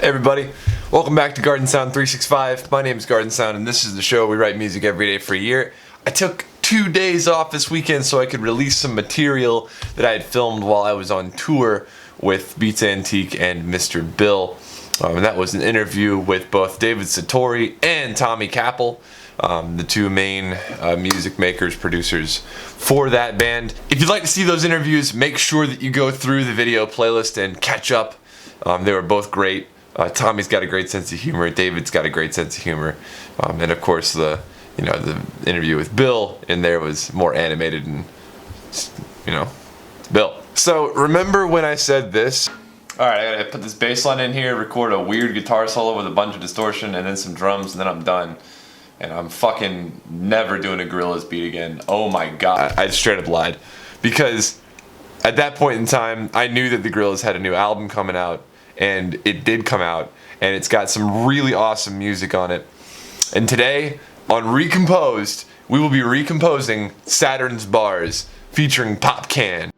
Hey everybody, welcome back to GARDNSOUND 365. My name is GARDNSOUND and this is the show where we write music every day for a year. I took 2 days off this weekend so I could release some material that I had filmed while I was on tour with Beats Antique and Mr. Bill. And that was an interview with both David Satori and Tommy Capel, the two main music makers, producers for that band. If you'd like to see those interviews, make sure that you go through the video playlist and catch up. They were both great. Tommy's got a great sense of humor. David's got a great sense of humor, and of course the interview with Bill in there was more animated and Bill. So remember when I said this? All right, I gotta put this bass line in here, record a weird guitar solo with a bunch of distortion, and then some drums, and then I'm done. And I'm fucking never doing a Gorillaz beat again. Oh my god, I straight up lied, because at that point in time I knew that the Gorillaz had a new album coming out. And it did come out, and it's got some really awesome music on it. And today, on Recomposed, we will be recomposing Saturnz Barz, featuring Popcaan.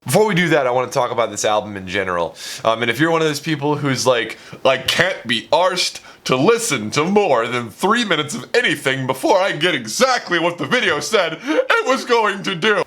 Before we do that, I want to talk about this album in general. And if you're one of those people who's like, I can't be arsed to listen to more than 3 minutes of anything before I get exactly what the video said it was going to do.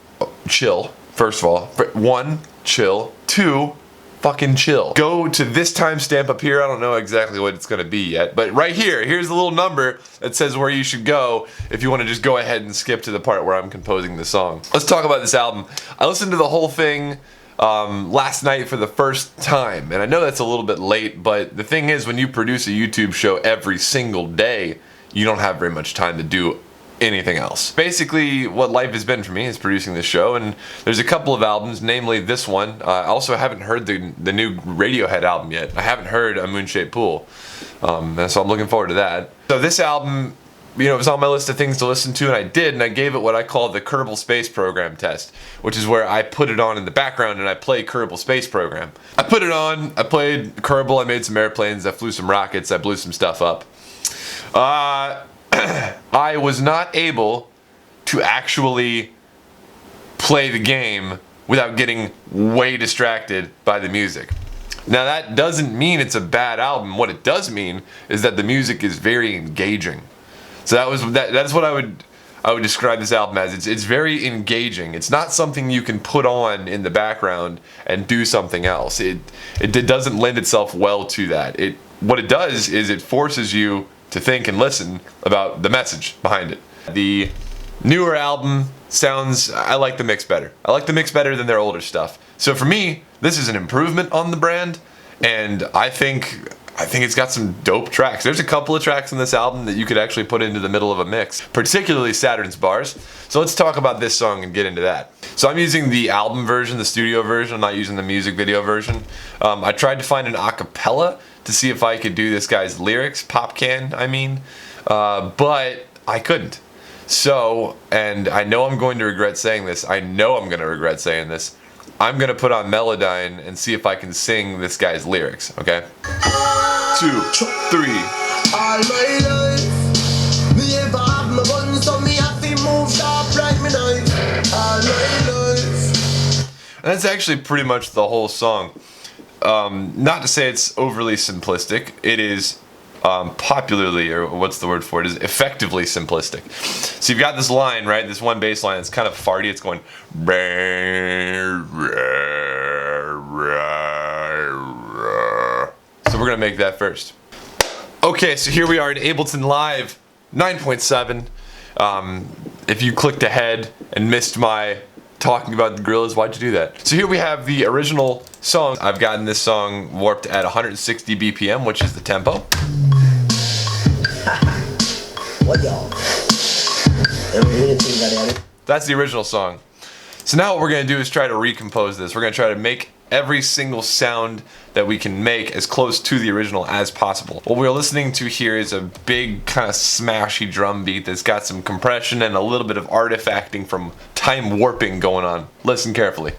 Chill, first of all. 1, chill. 2, fucking chill. Go to this timestamp up here. I don't know exactly what it's going to be yet, but right here, here's a little number that says where you should go if you want to just go ahead and skip to the part where I'm composing the song. Let's talk about this album. I listened to the whole thing last night for the first time, and I know that's a little bit late, but the thing is, when you produce a YouTube show every single day, you don't have very much time to do anything else. Basically, what life has been for me is producing this show, and there's a couple of albums, namely this one. I also haven't heard the new Radiohead album yet. I haven't heard A Moon-Shaped Pool, and so I'm looking forward to that. So this album, it was on my list of things to listen to, and I did, and I gave it what I call the Kerbal Space Program test, which is where I put it on in the background and I play Kerbal Space Program. I put it on, I played Kerbal, I made some airplanes, I flew some rockets, I blew some stuff up. I was not able to actually play the game without getting way distracted by the music. Now that doesn't mean it's a bad album. What it does mean is that the music is very engaging. So that's what I would describe this album as. It's very engaging. It's not something you can put on in the background and do something else. It doesn't lend itself well to that. What it does is it forces you to think and listen about the message behind it. The newer album sounds, I like the mix better. I like the mix better than their older stuff. So for me, this is an improvement on the brand, and I think it's got some dope tracks. There's a couple of tracks in this album that you could actually put into the middle of a mix, particularly Saturnz Barz. So let's talk about this song and get into that. So I'm using the album version, the studio version. I'm not using the music video version. I tried to find an acapella to see if I could do this guy's lyrics, Popcaan, I mean, but I couldn't. So, and I know I'm going to regret saying this. I'm going to put on Melodyne and see if I can sing this guy's lyrics, okay? 2, 3. All my life, me ever have my gun, so me have to move sharp like me knife. All my life. And that's actually pretty much the whole song. Not to say it's overly simplistic. It is popularly, or what's the word for it, is effectively simplistic. So you've got this line, right? This one bass line. It's kind of farty. It's going. So we're gonna make that first. Okay, so here we are in Ableton Live 9.7. If you clicked ahead and missed my talking about the Gorillaz, why'd you do that? So here we have the original song. I've gotten this song warped at 160 BPM, which is the tempo. What y'all? That's the original song. So now what we're gonna do is try to recompose this. We're gonna try to make every single sound that we can make as close to the original as possible. What we're listening to here is a big kind of smashy drum beat that's got some compression and a little bit of artifacting from time warping going on. Listen carefully.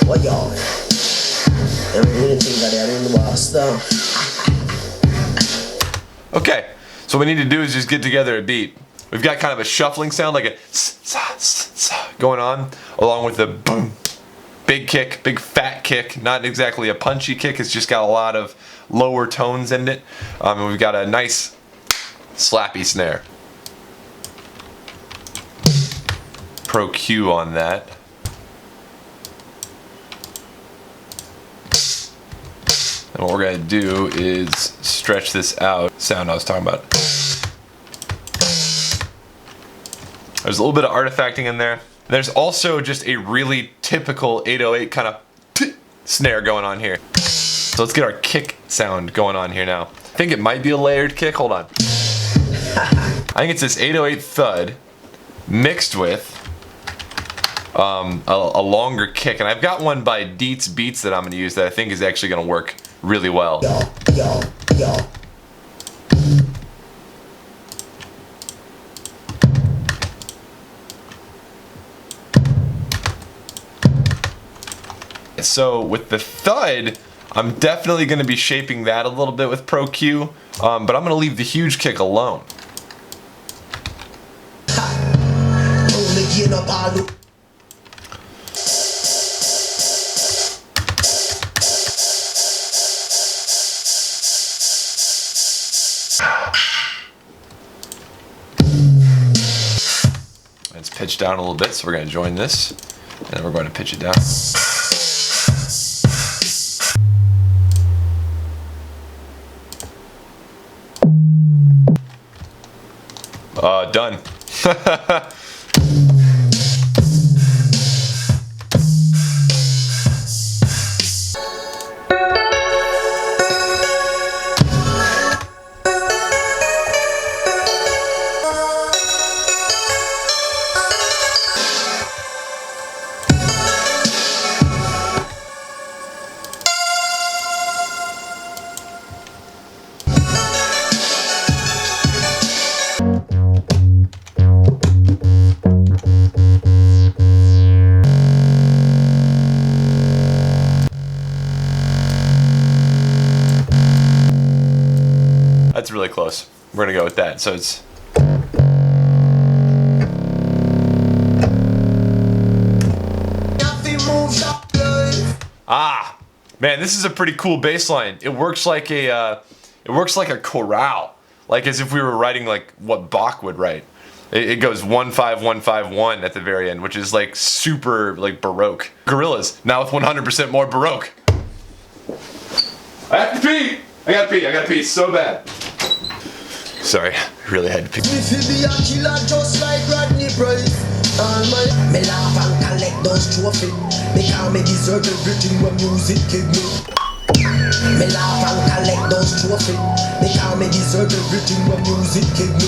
What y'all? Okay, so what we need to do is just get together a beat. we've got kind of a shuffling sound, like a going on, along with the boom. Big kick, big fat kick, not exactly a punchy kick, it's just got a lot of lower tones in it. And we've got a nice slappy snare. Pro Q on that. And what we're gonna do is stretch this out. Sound I was talking about. There's a little bit of artifacting in there. There's also just a really typical 808 kind of snare going on here. So let's get our kick sound going on here now. I think it might be a layered kick. Hold on. I think it's this 808 thud mixed with a longer kick. And I've got one by Deets Beats that I'm going to use that I think is actually going to work really well. So with the thud, I'm definitely going to be shaping that a little bit with Pro Q, but I'm going to leave the huge kick alone. It's pitched down a little bit, so we're going to join this, and then we're going to pitch it down. Done. That's really close. We're gonna go with that. So it's man, this is a pretty cool bass line. It works like a chorale, like as if we were writing like what Bach would write. It goes 1-5-1-5-1 at the very end, which is like super like Baroque. Gorillaz now with 100% more Baroque. I have to pee. I gotta pee so bad. Sorry, I really had to pee. Me laugh and collect those trophies because me deserve everything when music give me. Me laugh and collect those trophies because me deserve everything when music give me.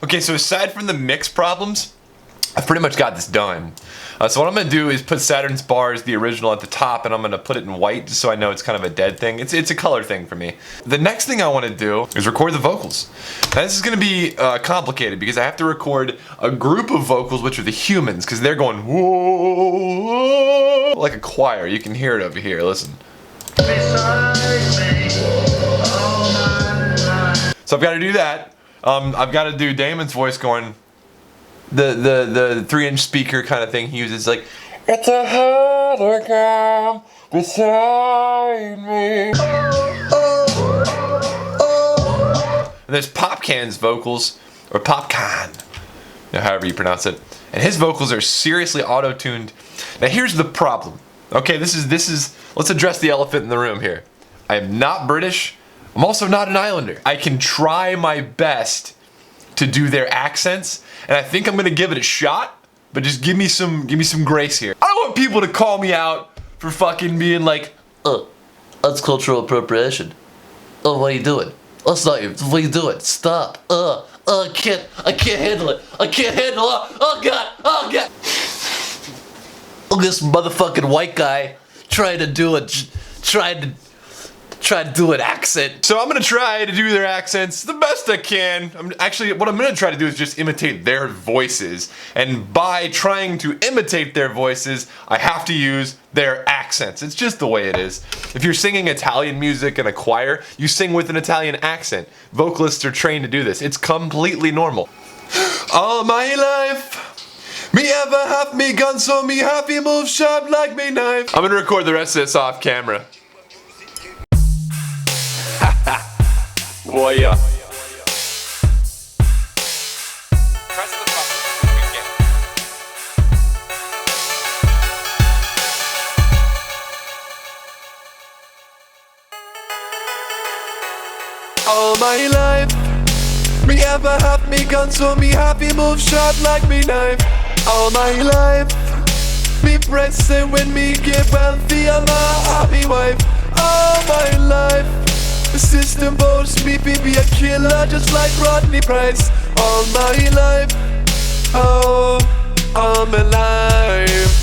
Okay, so aside from the mix problems, I've pretty much got this done. So what I'm going to do is put Saturnz Barz, the original, at the top, and I'm going to put it in white just so I know it's kind of a dead thing. It's a color thing for me. The next thing I want to do is record the vocals. Now this is going to be complicated because I have to record a group of vocals, which are the humans, because they're going whoa, whoa, like a choir. You can hear it over here. Listen. So I've got to do that. I've got to do Damon's voice going. The 3-inch speaker kind of thing he uses, like it's a hologram beside me. And there's Popcaan's vocals, or Popcaan, however you pronounce it, and his vocals are seriously auto-tuned. Now here's the problem. Okay, this is let's address the elephant in the room here. I am not British. I'm also not an islander. I can try my best to do their accents, and I think I'm gonna give it a shot, but just give me some grace here. I don't want people to call me out for fucking being like, that's cultural appropriation. Oh, what are you doing? That's not you. What are you doing? Stop. I can't handle it. I can't handle it. Oh god. Look at this motherfucking white guy trying to try to do an accent. So I'm gonna try to do their accents the best I can. What I'm gonna try to do is just imitate their voices. And by trying to imitate their voices, I have to use their accents. It's just the way it is. If you're singing Italian music in a choir, you sing with an Italian accent. Vocalists are trained to do this. It's completely normal. All my life, me ever have me gun, so me happy move sharp like me knife. I'm gonna record the rest of this off camera. Boy, yeah. Press the button. All my life, me ever have me gun, so me happy move sharp like me knife. All my life, me press it when me get wealthy, I'm a happy wife. All my life, the system votes me be a killer just like Rodney Price. All my life, oh, all my life.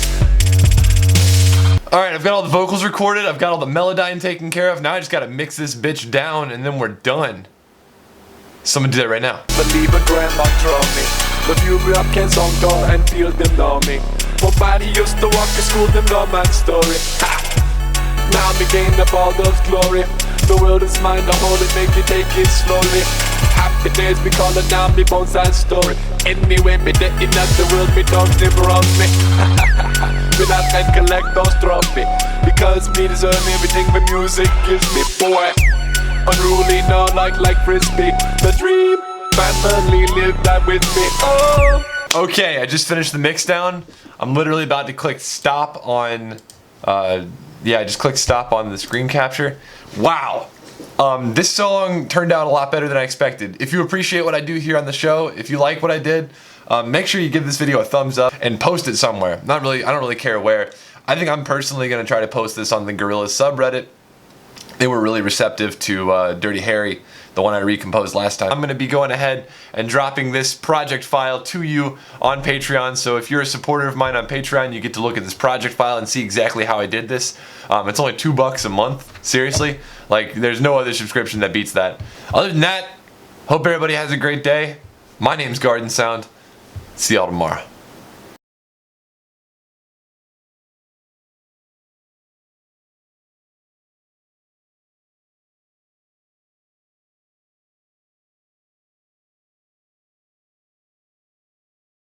Alright, I've got all the vocals recorded, I've got all the melodyne taken care of, now I just gotta mix this bitch down and then we're done. So I'm gonna do that right now. Believe a grandma draw me. The view up can song door and feel them know me. Nobody used to walk to school, them know my story. Ha! Now me gain up all those glory. The world is mine, the hold it, make you take it slowly. Happy days, we call it now, me bones and story. Anyway, me dead in the world, me dogs live around me. Me not can collect those trophies, because me deserve everything my music gives me, boy. Unruly, no, like frisbee. The dream, family live that with me, oh. Okay, I just finished the mix down. I'm literally about to click stop on, I just clicked stop on the screen capture. Wow. This song turned out a lot better than I expected. If you appreciate what I do here on the show, if you like what I did, make sure you give this video a thumbs up and post it somewhere. I don't really care where. I think I'm personally gonna try to post this on the Gorillaz subreddit. They were really receptive to Dirty Harry, the one I recomposed last time. I'm gonna be going ahead and dropping this project file to you on Patreon, so if you're a supporter of mine on Patreon, you get to look at this project file and see exactly how I did this. It's only $2 a month, seriously. Like, there's no other subscription that beats that. Other than that, hope everybody has a great day. My name's GARDNSOUND. See y'all tomorrow.